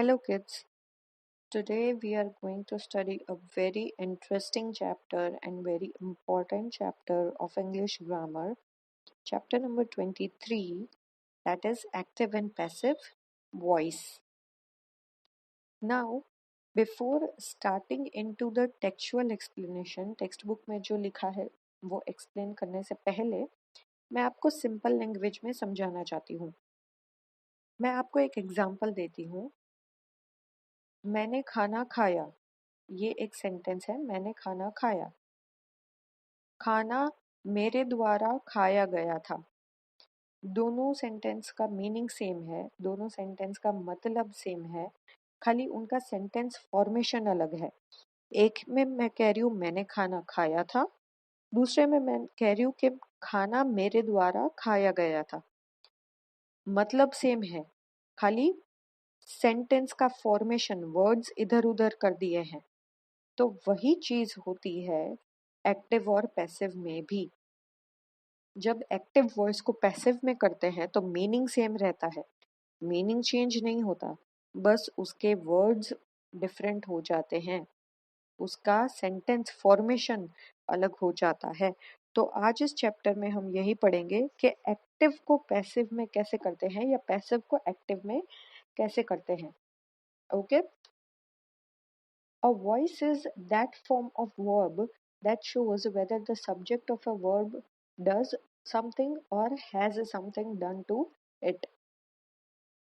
Hello, kids. Today we are going to study a very interesting chapter and very important chapter of English grammar, chapter number 23, that is active and passive voice. Now, before starting into the textual explanation, text book में जो लिखा है वो explain करने से पहले मैं आपको सिंपल लैंग्वेज में समझाना चाहती हूँ। मैं आपको एक एग्जांपल देती हूँ। मैंने खाना खाया, ये एक सेंटेंस है। मैंने खाना खाया। खाना मेरे द्वारा खाया गया था। दोनों सेंटेंस का मीनिंग सेम है, दोनों सेंटेंस का मतलब सेम है, खाली उनका सेंटेंस फॉर्मेशन अलग है। एक में मैं कह रही हूँ मैंने खाना खाया था, दूसरे में मैं कह रही हूँ कि खाना मेरे द्वारा खाया गया था। मतलब सेम है, खाली सेंटेंस का फॉर्मेशन, वर्ड्स इधर उधर कर दिए हैं। तो वही चीज होती है एक्टिव और पैसिव में भी। जब एक्टिव वॉइस को पैसिव में करते हैं तो मीनिंग सेम रहता है, मीनिंग चेंज नहीं होता, बस उसके वर्ड्स डिफरेंट हो जाते हैं, उसका सेंटेंस फॉर्मेशन अलग हो जाता है। तो आज इस चैप्टर में हम यही पढ़ेंगे कि एक्टिव को पैसिव में कैसे करते हैं या पैसिव को एक्टिव में कैसे करते हैं। Okay, A voice is that form of verb that shows whether the subject of a verb does something or has something done to it.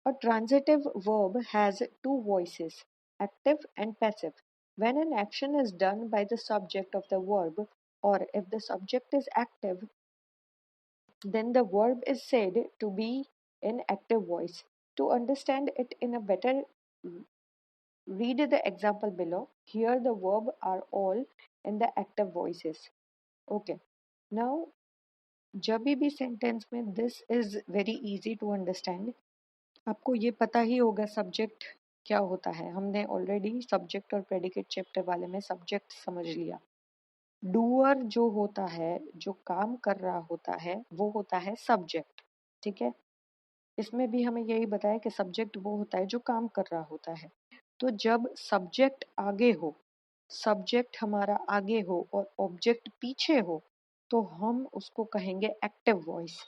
A transitive verb has two voices, active and passive. When an action is done by the subject of the verb, or if the subject is active, then the verb is said to be in active voice. To understand it in a better, read the example below. Here the verb are all in the active voices. Okay. Now, जब भी sentence में this is very easy to understand, आपको ये पता ही होगा subject क्या होता है। हमने ऑलरेडी सब्जेक्ट और प्रेडिकेट चैप्टर वाले में सब्जेक्ट समझ लिया। डूअर जो होता है, जो काम कर रहा होता है, वो होता है सब्जेक्ट। ठीक है, इसमें भी हमें यही बताया कि सब्जेक्ट वो होता है जो काम कर रहा होता है। तो जब सब्जेक्ट आगे हो, सब्जेक्ट हमारा आगे हो और ऑब्जेक्ट पीछे हो, तो हम उसको कहेंगे एक्टिव वॉइस।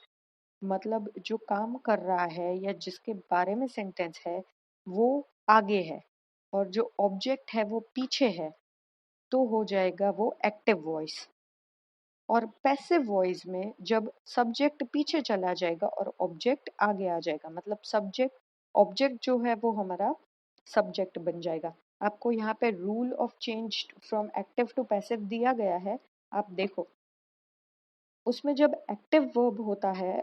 मतलब जो काम कर रहा है या जिसके बारे में सेंटेंस है वो आगे है और जो ऑब्जेक्ट है वो पीछे है, तो हो जाएगा वो एक्टिव वॉइस। और पैसिव वॉइस में जब सब्जेक्ट पीछे चला जाएगा और ऑब्जेक्ट आगे आ जाएगा, मतलब सब्जेक्ट ऑब्जेक्ट जो है वो हमारा सब्जेक्ट बन जाएगा। आपको यहाँ पे rule of change from active to passive दिया गया है, आप देखो। उसमें जब एक्टिव वर्ब होता है,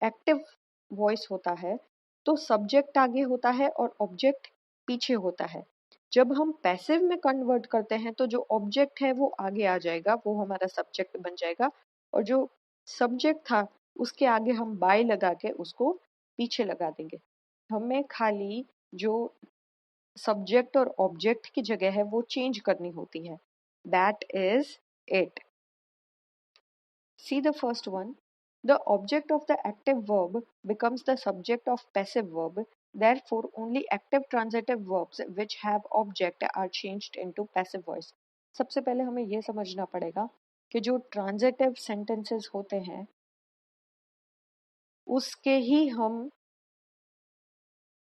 एक्टिव वॉइस होता है, तो सब्जेक्ट आगे होता है और ऑब्जेक्ट पीछे होता है। जब हम पैसिव में कन्वर्ट करते हैं तो जो ऑब्जेक्ट है वो आगे आ जाएगा, वो हमारा सब्जेक्ट बन जाएगा, और जो सब्जेक्ट था उसके आगे हम बाय लगा के उसको पीछे लगा देंगे। हमें खाली जो सब्जेक्ट और ऑब्जेक्ट की जगह है वो चेंज करनी होती है। That is it. See the first one. The object of the active verb becomes the subject of passive verb. Therefore, only active transitive verbs which have object are changed into passive voice. सबसे पहले हमें यह समझना पड़ेगा कि जो transitive sentences होते हैं उसके ही हम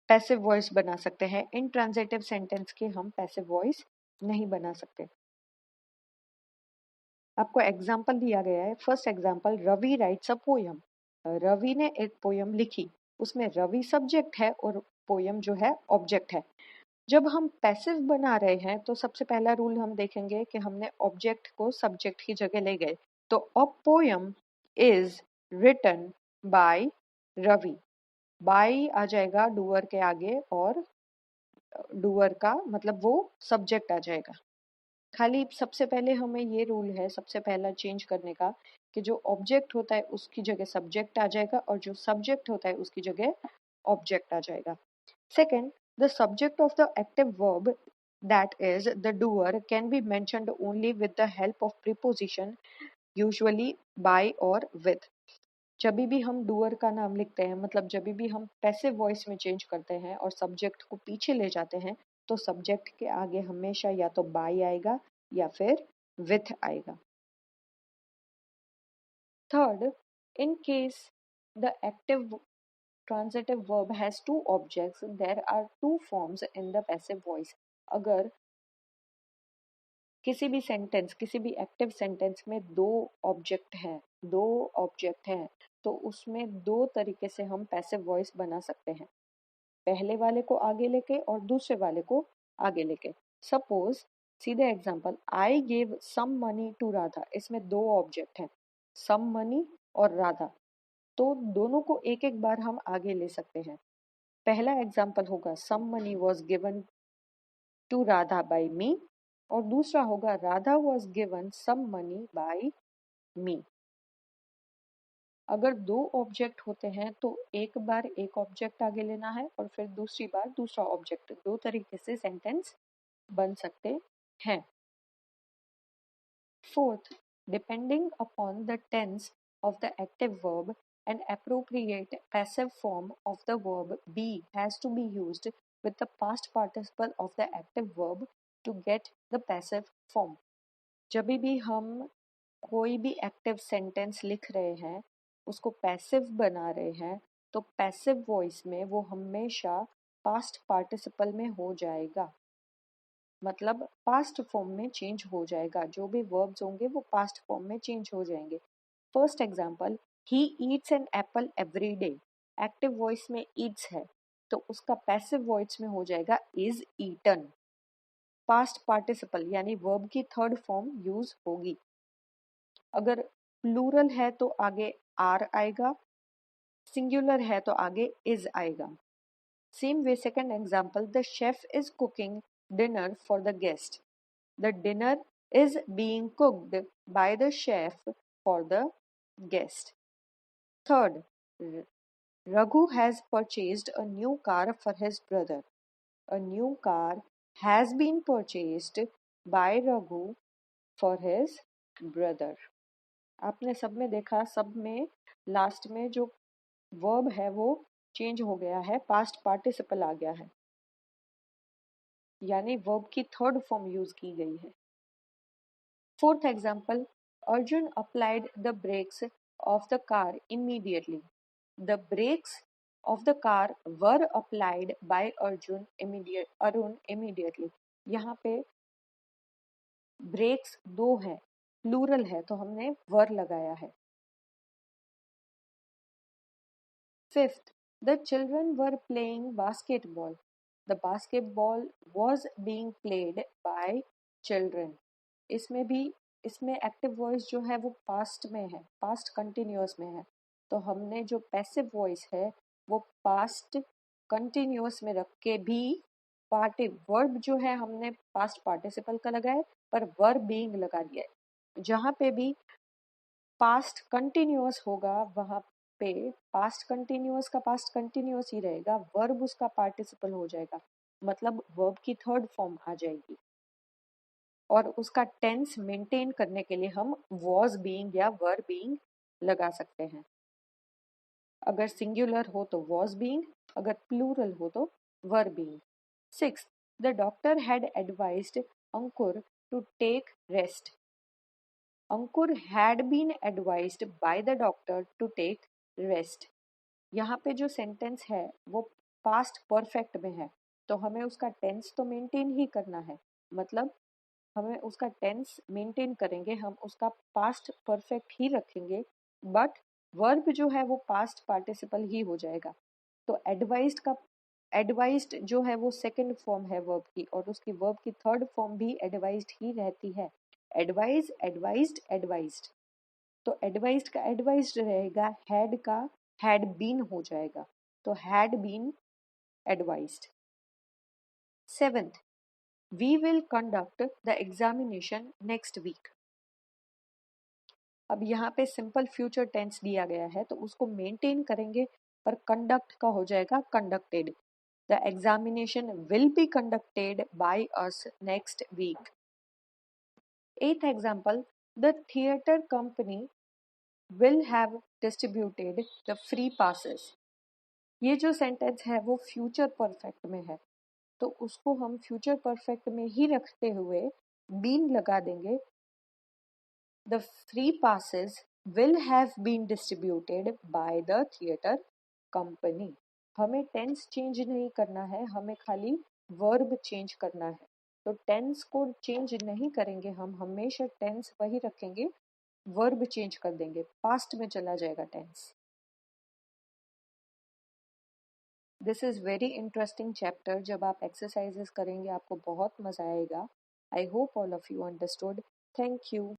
पैसिव वॉइस बना सकते हैं। इनट्रांजिटिव सेंटेंस के हम पैसिव वॉइस नहीं बना सकते। आपको एग्जाम्पल दिया गया है। First example, Ravi writes a poem. Ravi ने एक पोयम लिखी, उसमें रवि सब्जेक्ट है और पोयम जो है ऑब्जेक्ट है। जब हम पैसिव बना रहे हैं तो सबसे पहला रूल हम देखेंगे कि हमने ऑब्जेक्ट को सब्जेक्ट की जगह ले गए। तो a poem is written by Ravi. By आ जाएगा डूअर के आगे और डूअर का मतलब वो सब्जेक्ट आ जाएगा। खाली सबसे पहले हमें ये रूल है सबसे पहला चेंज करने का कि जो ऑब्जेक्ट होता है उसकी जगह सब्जेक्ट आ जाएगा और जो सब्जेक्ट होता है उसकी जगह ऑब्जेक्ट आ जाएगा। Second, the subject of the active verb that is the doer can be mentioned only with the help of preposition, usually by और विद। जब भी हम डूअर का नाम लिखते हैं, मतलब जब भी हम पैसिव वॉइस में चेंज करते हैं और सब्जेक्ट को पीछे ले जाते हैं, तो सब्जेक्ट के आगे हमेशा या तो बाय आएगा या फिर विथ आएगा। Third, in case the active transitive verb has two objects, there are two forms in the passive voice. अगर किसी भी सेंटेंस, किसी भी एक्टिव सेंटेंस में दो ऑब्जेक्ट हैं, तो उसमें दो तरीके से हम पैसिव वॉइस बना सकते हैं, पहले वाले को आगे लेके और दूसरे वाले को आगे लेके। सपोज, सीधे example, I gave some money to Radha, इसमें दो ऑब्जेक्ट हैं, सम मनी और राधा, तो दोनों को एक एक बार हम आगे ले सकते हैं। पहला एग्जाम्पल होगा some money was given to Radha by me, और दूसरा होगा Radha was given some money by me. अगर दो ऑब्जेक्ट होते हैं तो एक बार एक ऑब्जेक्ट आगे लेना है और फिर दूसरी बार दूसरा ऑब्जेक्ट, दो तरीके से सेंटेंस बन सकते हैं। Fourth, depending upon the tense of the active verb, an appropriate passive form of the verb be has to be used with the past participle of the active verb to get the passive form. जब भी हम कोई भी active sentence लिख रहे हैं, उसको passive बना रहे हैं, तो पैसिव वॉइस में वो हमेशा पास्ट पार्टिसिपल में हो जाएगा, मतलब पास्ट फॉर्म में चेंज हो जाएगा, जो भी वर्ब्स होंगे वो पास्ट फॉर्म में चेंज हो जाएंगे। First example, he eats an apple every day, active voice में ईट्स है, तो उसका पैसिव वॉइस में हो जाएगा इज ईटन। पास्ट पार्टिसिपल यानी वर्ब की थर्ड फॉर्म यूज होगी। अगर प्लूरल है तो आगे आर आएगा, सिंगुलर है तो आगे इज आएगा। Same way second example, the chef is cooking dinner for the guest, the dinner is being cooked by the chef for the guest. Third, Raghu has purchased a new car for his brother. A new car has been purchased by Raghu for his brother. आपने सब में देखा, सब में last में जो verb है वो चेंज हो गया है, पास्ट पार्टिसिपल आ गया है, यानी वर्ब की थर्ड फॉर्म यूज की गई है। Fourth example, Arjun applied the brakes of the car immediately. The brakes of the car were applied by Arun immediately. यहाँ पे ब्रेक्स दो हैं, प्लूरल है तो हमने वर लगाया है। Fifth, the children were playing basketball. The basketball was being played by children. इसमें एक्टिव वॉइस जो है वो पास्ट में है, पास्ट कंटिन्यूअस में है, तो हमने जो पैसिव वॉइस है वो पास्ट कंटिन्यूअस में रख के भी वर्ब जो है हमने पास्ट पार्टिसिपल का लगाया, पर वर्ब बीइंग लगा दिया है। जहाँ पे भी पास्ट कंटिन्यूअस होगा वहां पे पास्ट कंटिन्यूअस का पास्ट कंटिन्यूअस ही रहेगा, वर्ब उसका पार्टिसिपल हो जाएगा, मतलब वर्ब की थर्ड फॉर्म आ जाएगी, और उसका टेंस मेंटेन करने के लिए हम वॉज बीइंग या वर बीइंग लगा सकते हैं। अगर सिंगुलर हो तो वॉज बीइंग, अगर प्लूरल हो तो were being. Six, the doctor had advised Ankur to take rest. Ankur had been advised by the doctor to take rest. यहाँ पे जो सेंटेंस है वो पास्ट परफेक्ट में है, तो हमें उसका टेंस तो मेंटेन ही करना है, मतलब हमें उसका टेंस मेंटेन करेंगे, हम उसका पास्ट परफेक्ट ही रखेंगे, बट वर्ब जो है वो पास्ट पार्टिसिपल ही हो जाएगा। तो एडवाइज्ड जो है वो सेकंड फॉर्म है वर्ब की, और उसकी वर्ब की थर्ड फॉर्म भी एडवाइज्ड ही रहती है। एडवाइज, एडवाइज्ड, एडवाइज्ड, तो एडवाइज्ड का एडवाइज्ड रहेगा, हैड का हैड बीन हो जाएगा, तो had been advised. Seventh, we will conduct the examination next week. अब यहाँ पे सिंपल फ्यूचर टेंस दिया गया है तो उसको मेंटेन करेंगे, पर कंडक्ट का हो जाएगा conducted. The examination will be conducted by us next week. Eighth example, the theatre company will have distributed the free passes। ये जो सेंटेंस है वो फ्यूचर परफेक्ट में है, तो उसको हम फ्यूचर परफेक्ट में ही रखते हुए बीन लगा देंगे। The free passes will have been distributed by the theatre company. हमें टेंस चेंज नहीं करना है, हमें खाली वर्ब चेंज करना है। तो टेंस को चेंज नहीं करेंगे, हम हमेशा टेंस वही रखेंगे, वर्ब चेंज कर देंगे, पास्ट में चला जाएगा tense. This is very interesting chapter. जब आप एक्सरसाइजेस करेंगे आपको बहुत मज़ा आएगा। I hope all of you understood. Thank you.